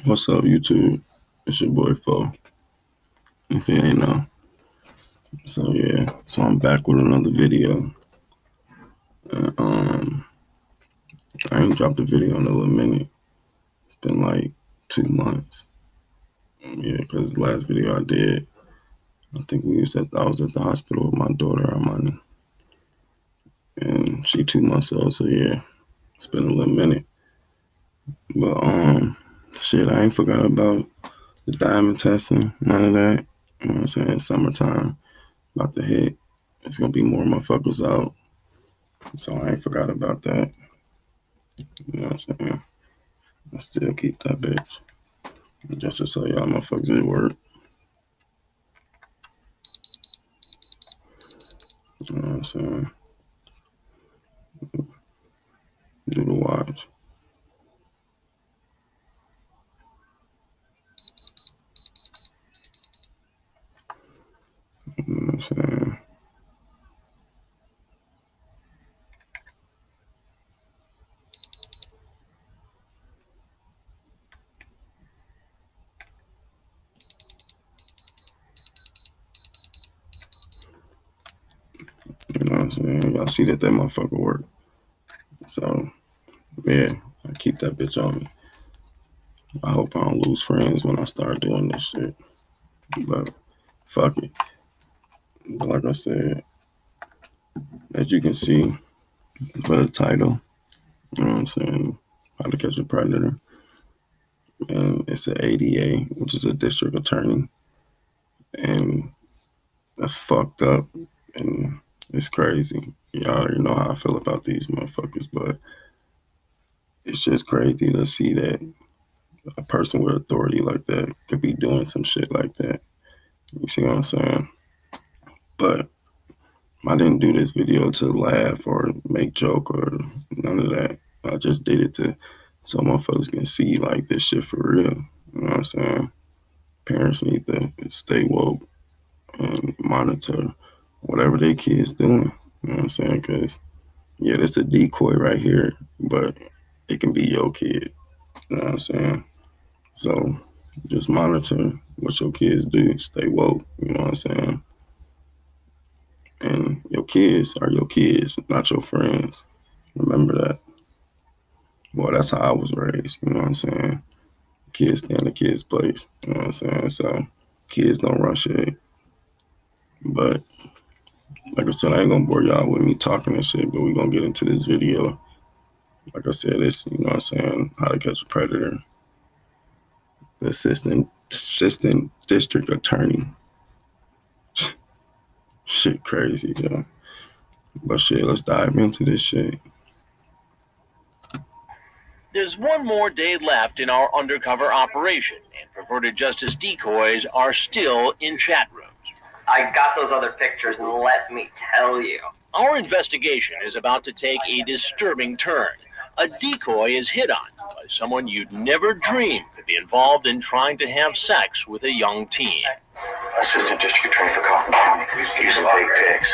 What's up, YouTube? It's your boy Fo. If you ain't know. So yeah, so I'm back with another video. And, I ain't dropped a video in a little minute. It's been like 2 months. Yeah, because the last video I did, I think I was at the hospital with my daughter Armani. And she 2 months old, so yeah, it's been a little minute. But shit, I ain't forgot about the diamond testing, none of that. You know what I'm saying? Summertime about to hit. It's gonna be more motherfuckers out. So I ain't forgot about that. You know what I'm saying? I still keep that bitch. Just to show y'all motherfuckers at work. You know what I'm saying? Do the watch. You know what I'm saying? You know what I'm saying? Y'all see that motherfucker work. So, yeah, I keep that bitch on me. I hope I don't lose friends when I start doing this shit. But, fuck it. But like I said, as you can see by the title, you know what I'm saying? How to Catch a Predator. And it's an ADA, which is a district attorney. And that's fucked up. And it's crazy. Y'all already know how I feel about these motherfuckers, but it's just crazy to see that a person with authority like that could be doing some shit like that. You see what I'm saying? But I didn't do this video to laugh or make joke or none of that. I just did it so motherfuckers can see like this shit for real. You know what I'm saying? Parents need to stay woke and monitor whatever their kids doing. You know what I'm saying? Because yeah, that's a decoy right here, but it can be your kid. You know what I'm saying? So just monitor what your kids do. Stay woke. You know what I'm saying? And your kids are your kids, not your friends. Remember that. Well, that's how I was raised. You know what I'm saying? Kids stay in the kids' place. You know what I'm saying? So kids don't run shit. But like I said, I ain't gonna bore y'all with me talking and shit, but we gonna get into this video. Like I said, it's, you know what I'm saying, How to Catch a Predator. The assistant district attorney. Shit crazy, yo. But shit, let's dive into this shit. There's one more day left in our undercover operation, and perverted justice decoys are still in chat rooms. I got those other pictures, and let me tell you. Our investigation is about to take a disturbing turn. A decoy is hit on by someone you'd never dream could be involved in trying to have sex with a young teen. Assistant District Attorney for Coffin County. Using big pigs.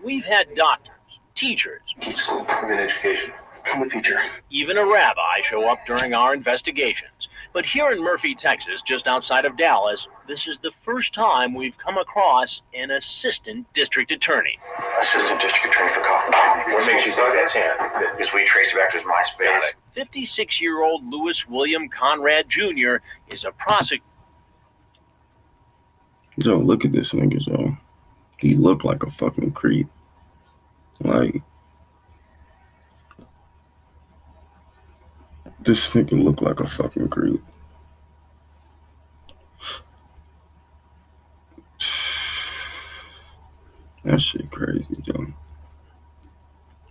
We've had doctors, teachers, I'm in education. I'm a teacher. even a rabbi show up during our investigations. But here in Murphy, Texas, just outside of Dallas, this is the first time we've come across an assistant district attorney. Assistant District Attorney for Coffin County. What makes you think that's him? Because we trace it back to his MySpace. 56-year-old Louis William Conrad Jr. is a prosecutor. Yo, look at this nigga, yo. He looked like a fucking creep. Like, this nigga looked like a fucking creep. That shit crazy, yo.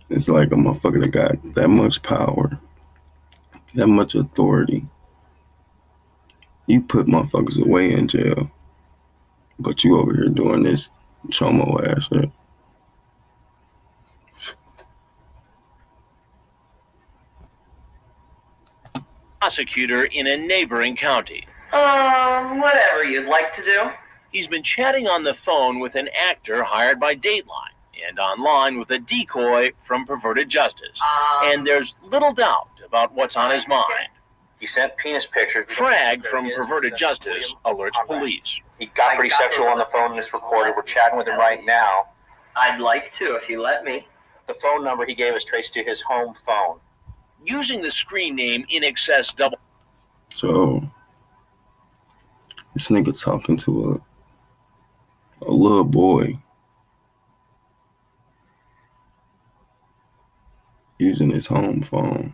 It's like a motherfucker that got that much power, that much authority. You put motherfuckers away in jail, but you over here doing this chomo ass shit. Prosecutor in a neighboring county. Whatever you'd like to do. He's been chatting on the phone with an actor hired by Dateline, and online with a decoy from perverted justice. And there's little doubt about what's on his mind. He sent penis pictures. Frag from perverted justice alerts police. He got pretty sexual on the phone and it's recorded. We're chatting with him right now. I'd like to if you let me. The phone number he gave us traced to his home phone. Using the screen name In Excess Double. So this nigga talking to a little boy using his home phone.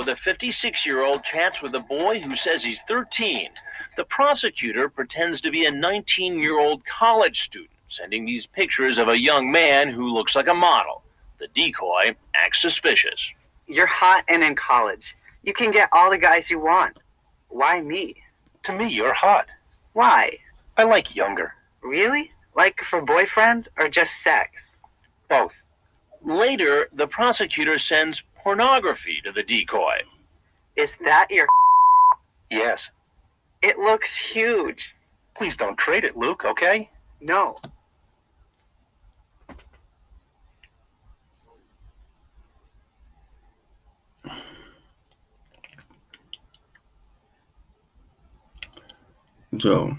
The 56-year-old chats with a boy who says he's 13. The prosecutor pretends to be a 19-year-old college student, sending these pictures of a young man who looks like a model. The decoy acts suspicious. You're hot and in college. You can get all the guys you want. Why me? To me, you're hot. Why? I like younger. Really? Like for boyfriend or just sex? Both. Later, the prosecutor sends pornography to the decoy. Is that your... Yes. It looks huge. Please don't trade it, Luke, okay? No. Joe.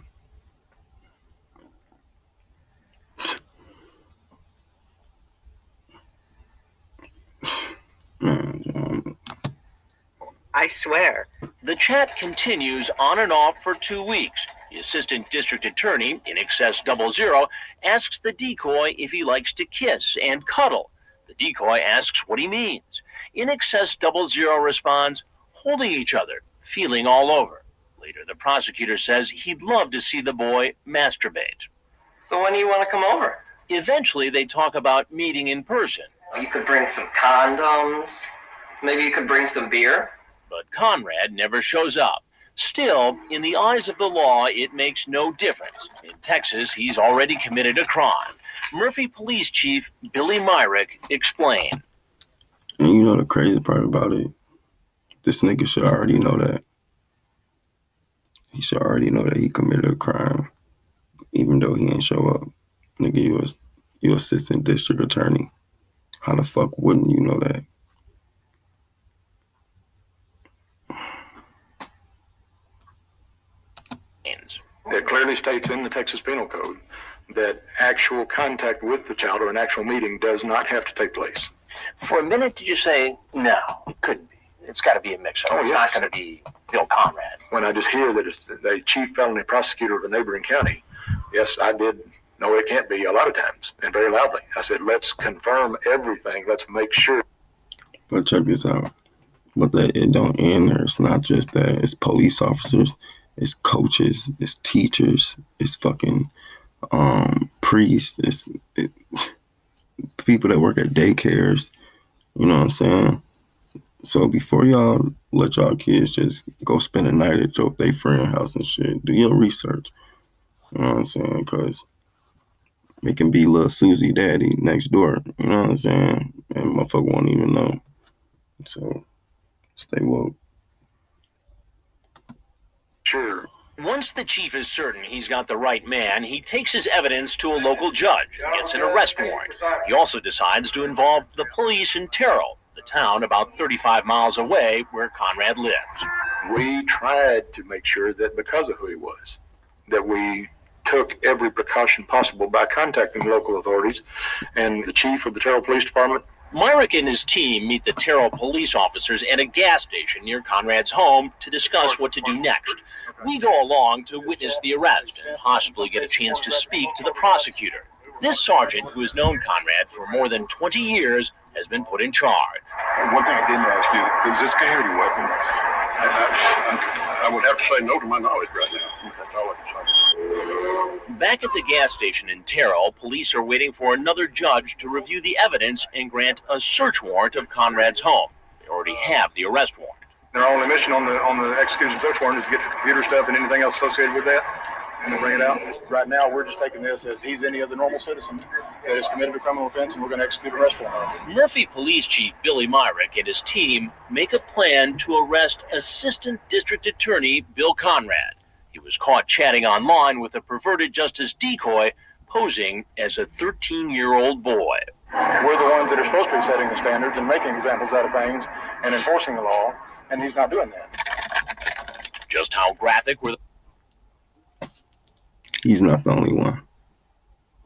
Man, I swear. The chat continues on and off for 2 weeks. The assistant district attorney, In Excess 00, asks the decoy if he likes to kiss and cuddle. The decoy asks what he means. In Excess 00 responds, holding each other, feeling all over. Later, the prosecutor says he'd love to see the boy masturbate. So when do you want to come over? Eventually, they talk about meeting in person. You could bring some condoms. Maybe you could bring some beer. But Conrad never shows up. Still, in the eyes of the law, it makes no difference. In Texas, he's already committed a crime. Murphy Police Chief Billy Myrick explained. and you know the crazy part about it? This nigga should already know that. He should already know that he committed a crime, even though he ain't show up. Nigga, you assistant district attorney. How the fuck wouldn't you know that? It clearly states in the Texas Penal Code that actual contact with the child or an actual meeting does not have to take place. For a minute, did you say, no, it couldn't be? It's got to be a mix-up. Oh, it's yes. not going to be Bill Conrad. When I just hear that it's the chief felony prosecutor of a neighboring county, yes, I did know it can't be a lot of times, and very loudly. I said, let's confirm everything. Let's make sure. But check this out. But it don't end there. It's not just that. It's police officers. It's coaches. It's teachers. It's fucking priests. It's people that work at daycares. You know what I'm saying? So before y'all let y'all kids just go spend a night at their friend house and shit, do your research. You know what I'm saying? Because it can be little Susie daddy next door. You know what I'm saying? And motherfucker won't even know. So stay woke. Sure. Once the chief is certain he's got the right man, he takes his evidence to a local judge and gets an arrest warrant. He also decides to involve the police in Terrell, the town about 35 miles away where Conrad lives. We tried to make sure that because of who he was, that we took every precaution possible by contacting local authorities and the chief of the Terrell Police Department. Myrick and his team meet the Terrell police officers at a gas station near Conrad's home to discuss what to do next. We go along to witness the arrest and possibly get a chance to speak to the prosecutor. This sergeant, who has known Conrad for more than 20 years, has been put in charge. One thing I didn't ask you, is this a coyote weapon? I would have to say no to my knowledge right now. That's all I can say. Back at the gas station in Terrell, police are waiting for another judge to review the evidence and grant a search warrant of Conrad's home. They already have the arrest warrant. Their only mission on the execution search warrant is to get the computer stuff and anything else associated with that. and we'll bring it out. Right now, we're just taking this as he's any other normal citizen that has committed a criminal offense, and we're going to execute an arrest warrant. Murphy Police Chief Billy Myrick and his team make a plan to arrest Assistant District Attorney Bill Conrad. He was caught chatting online with a perverted justice decoy posing as a 13-year-old boy. We're the ones that are supposed to be setting the standards and making examples out of things and enforcing the law, and he's not doing that. Just how graphic were He's not the only one.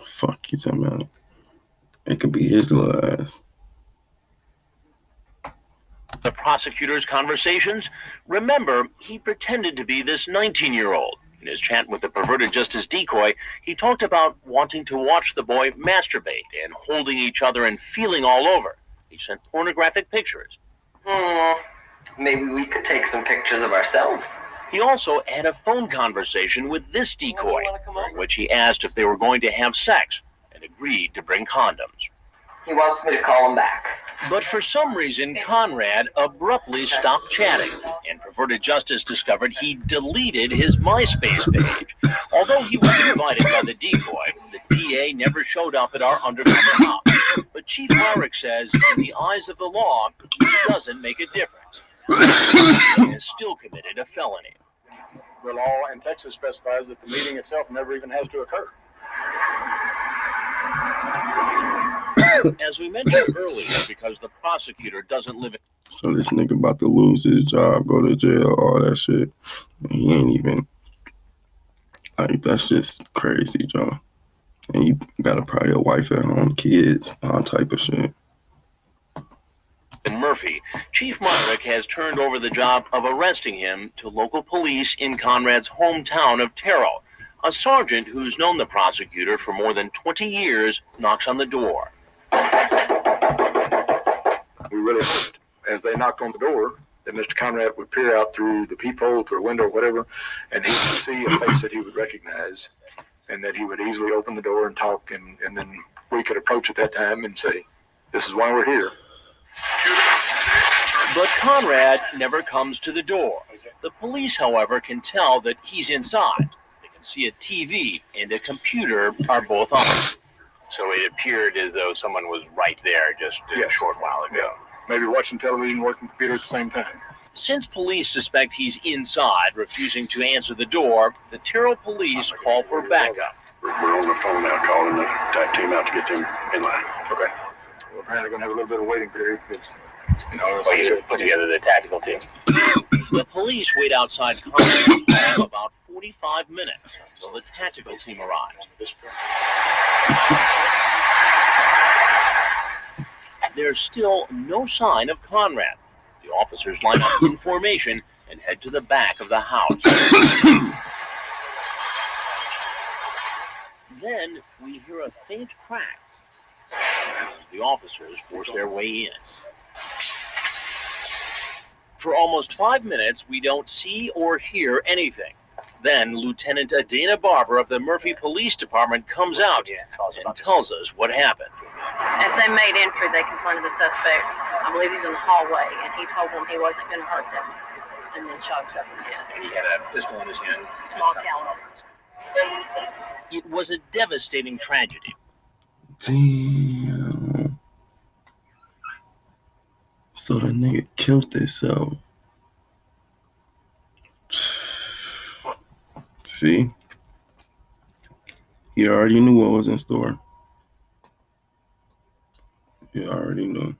Fuck you talking about? It could be his little ass. the prosecutor's conversations? Remember, he pretended to be this 19-year-old. In his chat with the perverted justice decoy, he talked about wanting to watch the boy masturbate and holding each other and feeling all over. He sent pornographic pictures. Maybe we could take some pictures of ourselves. He also had a phone conversation with this decoy, during which he asked if they were going to have sex and agreed to bring condoms. He wants me to call him back. But for some reason, Conrad abruptly stopped chatting, and Perverted Justice discovered he deleted his MySpace page. Although he was invited by the decoy, the DA never showed up at our undercover house. But Chief Myrick says, in the eyes of the law, it doesn't make a difference. He has still committed a felony. The law in Texas specifies that the meeting itself never even has to occur. As we mentioned earlier, because the prosecutor doesn't live in... So this nigga about to lose his job, go to jail, all that shit. He ain't even... Like, that's just crazy, Joe. And you got probably a wife at home, kids, all type of shit. In Murphy, Chief Myrick has turned over the job of arresting him to local police in Conrad's hometown of Terrell. A sergeant who's known the prosecutor for more than 20 years knocks on the door. We really hoped as they knocked on the door that Mr. Conrad would peer out through the peephole, through a window, or whatever, and he would see a face that he would recognize, and that he would easily open the door and talk, and then we could approach at that time and say, "This is why we're here." But Conrad never comes to the door. The police, however, can tell that he's inside. They can see a TV and a computer are both on. So it appeared as though someone was right there just a short while ago. Yeah. Maybe watching television, working computer at the same time. Since police suspect he's inside, refusing to answer the door, the Terrell police call for backup. We're on the phone now, calling the TAC team out to get them in line. Okay. We're apparently going to have a little bit of waiting period because, Well, you put together the tactical team. The police wait outside Conrad's home about 45 minutes until the tactical team arrives. There's still no sign of Conrad. The officers line up in formation and head to the back of the house. Then we hear a faint crack. The officers force their way in. For almost 5 minutes, we don't see or hear anything. Then Lieutenant Adana Barber of the Murphy Police Department comes out and tells us what happened. As they made entry, they confronted the suspect. I believe he's in the hallway, and he told them he wasn't going to hurt them, and then shot himself in the head. And he had a pistol in his hand. Small caliber. It was a devastating tragedy. Damn. So the nigga killed himself. See? He already knew what was in store. He already knew.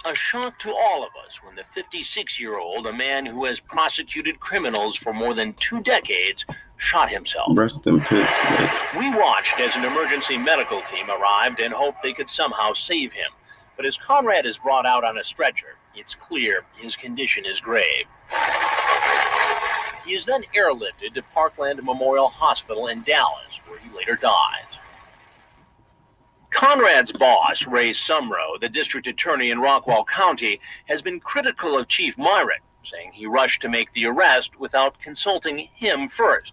A shock to all of us when the 56-year-old, a man who has prosecuted criminals for more than 2 decades, shot himself. Rest in peace, bitch. We watched as an emergency medical team arrived and hoped they could somehow save him. But as Conrad is brought out on a stretcher, it's clear his condition is grave. He is then airlifted to Parkland Memorial Hospital in Dallas, where he later dies. Conrad's boss, Ray Sumrow, the district attorney in Rockwall County, has been critical of Chief Myrick, saying he rushed to make the arrest without consulting him first.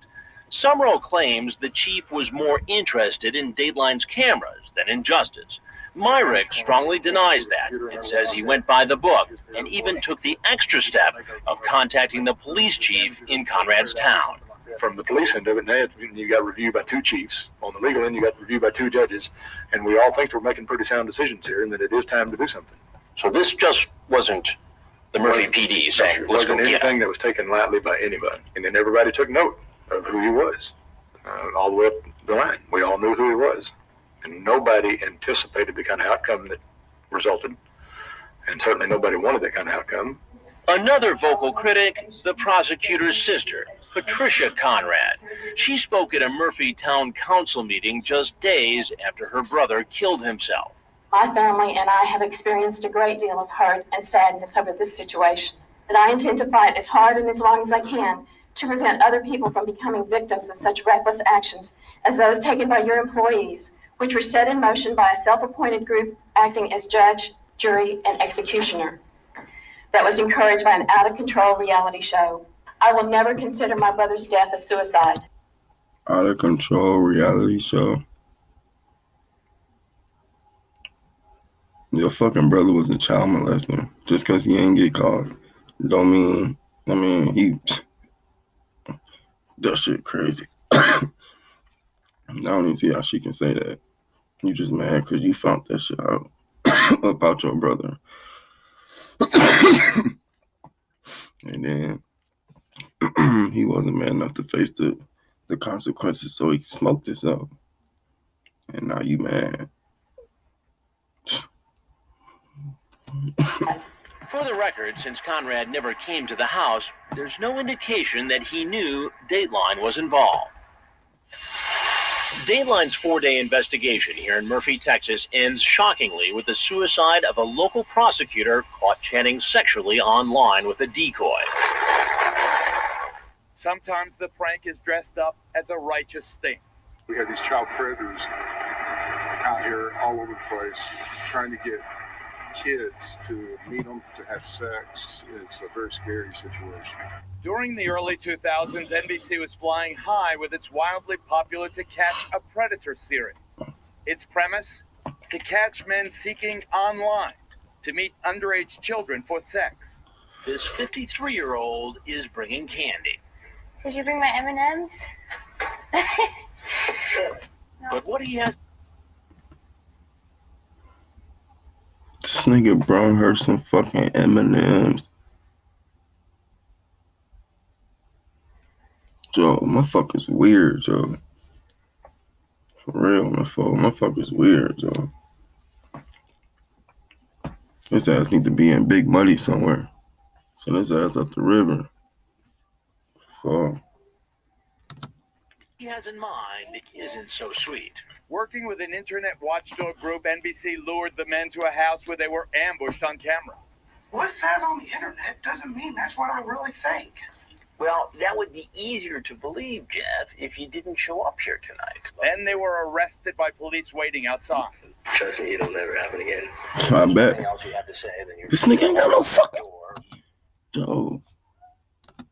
Sumrow claims the chief was more interested in Dateline's cameras than in justice. Myrick strongly denies that and says he went by the book and even took the extra step of contacting the police chief in Conrad's town. from the police end of it, and you got reviewed by 2 chiefs. On the legal end, you got reviewed by 2 judges, and we all think we're making pretty sound decisions here, and that it is time to do something. So this just wasn't the Murphy PD saying, it wasn't anything that was taken lightly by anybody. And then everybody took note of who he was, all the way up the line. We all knew who he was. And nobody anticipated the kind of outcome that resulted. And certainly nobody wanted that kind of outcome. Another vocal critic, the prosecutor's sister, Patricia Conrad. She spoke at a Murphy Town Council meeting just days after her brother killed himself. My family and I have experienced a great deal of hurt and sadness over this situation, and I intend to fight as hard and as long as I can to prevent other people from becoming victims of such reckless actions as those taken by your employees, which were set in motion by a self-appointed group acting as judge, jury, and executioner. That was encouraged by an out-of-control reality show. I will never consider my brother's death a suicide. Out-of-control reality show. Your fucking brother was a child molester. Just because he ain't get caught don't mean, he... That shit crazy. I don't even see how she can say that. You just mad because you found that shit out about your brother. And then he wasn't man enough to face the consequences, so he smoked himself. And now you mad. For the record, since Conrad never came to the house, there's no indication that he knew Dateline was involved. Dateline's 4-day investigation here in Murphy, Texas ends shockingly with the suicide of a local prosecutor caught chatting sexually online with a decoy. Sometimes the prank is dressed up as a righteous thing. We have these child predators out here all over the place trying to get kids to meet them, to have sex. It's a very scary situation. During the early 2000s, NBC was flying high with its wildly popular To Catch a Predator series. Its premise? To catch men seeking online to meet underage children for sex. This 53-year-old is bringing candy. Did you bring my M&Ms? But what he has... This nigga brought her some fucking M&Ms. Joe, motherfucker's weird, Joe. For real, motherfucker's weird, Joe. His ass need to be in Big Muddy somewhere. Send his ass up the river. Fuck. He has in mind isn't so sweet. Working with an internet watchdog group, NBC lured the men to a house where they were ambushed on camera. What it says on the internet doesn't mean that's what I really think. Well, that would be easier to believe, Jeff, if you didn't show up here tonight. Then they were arrested by police waiting outside. Trust me, it'll never happen again. I bet. Else you have to say, then you're this nigga ain't got no fucking... Joe.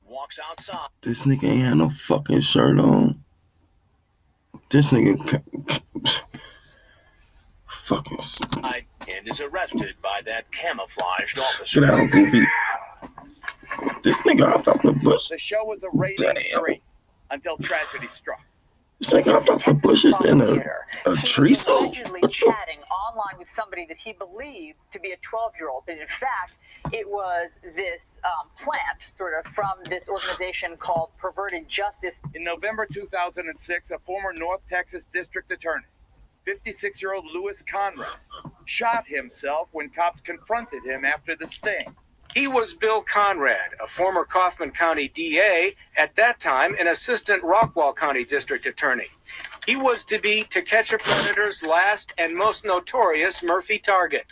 Walks outside. This nigga ain't had no fucking shirt on. This nigga... fucking... And is arrested by that camouflaged officer. Get out, Goofy. This nigga hopped off the bush. The show was a rating 3 until tragedy struck. This nigga hopped off the bushes in a tree suit. Allegedly chatting online with somebody that he believed to be a 12-year-old, but in fact, it was this plant, sort of, from this organization called Perverted Justice. In November 2006, a former North Texas district attorney, 56-year-old Louis Conrad, shot himself when cops confronted him after the sting. He was Bill Conrad, a former Kaufman County DA, at that time an assistant Rockwall County district attorney. He was to be To Catch a Predator's last and most notorious Murphy target.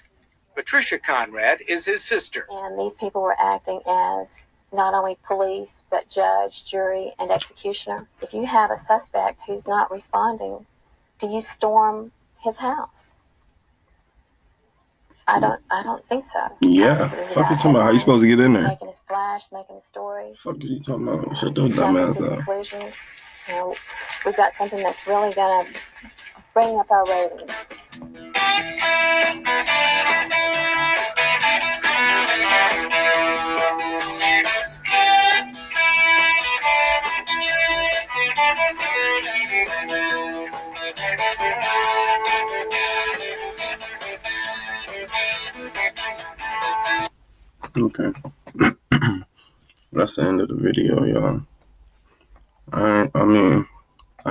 Patricia Conrad is his sister. And these people were acting as not only police, but judge, jury, and executioner. If you have a suspect who's not responding, do you storm his house? I don't think so. Yeah. Fuck you talking about? How you supposed to get in there? Making a splash, making a story. Fuck you talking about? Shut those dumb ass up. Conclusions. You know, we've got something that's really gonna bring up our ratings. Okay. That's the end of the video, y'all. I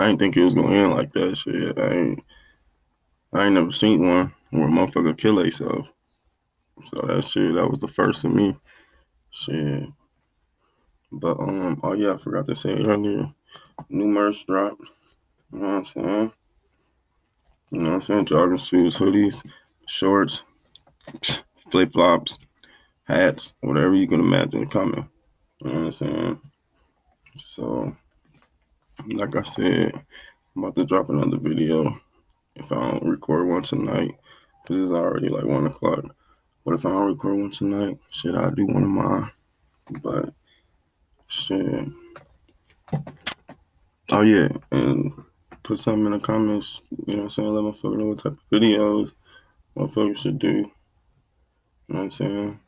ain't think it was gonna end like that. Shit, I ain't never seen one where a motherfucker kill themselves. So that was the first of me. Shit. But oh yeah, I forgot to say earlier. New merch drop. You know what I'm saying? You know what I'm saying? Jogging shoes, hoodies, shorts, flip flops, hats, whatever you can imagine coming. You know what I'm saying? So, like I said, I'm about to drop another video. If I don't record one tonight, because it's already like 1 o'clock. But if I don't record one tonight, shit, I'll do one of mine. But, shit. Oh, yeah. And put something in the comments. You know what I'm saying? Let motherfuckers know what type of videos motherfuckers should do. You know what I'm saying?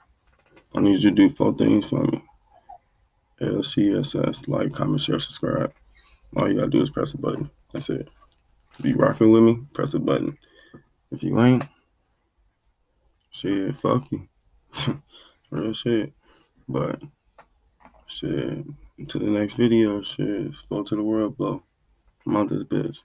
I need you to do 4 things for me. LCSS, like, comment, share, subscribe. All you gotta do is press a button. That's it. If you rocking with me, press a button. If you ain't, shit, fuck you. Real shit. But, shit, until the next video, shit, flow to the world, blow. I'm out this bitch.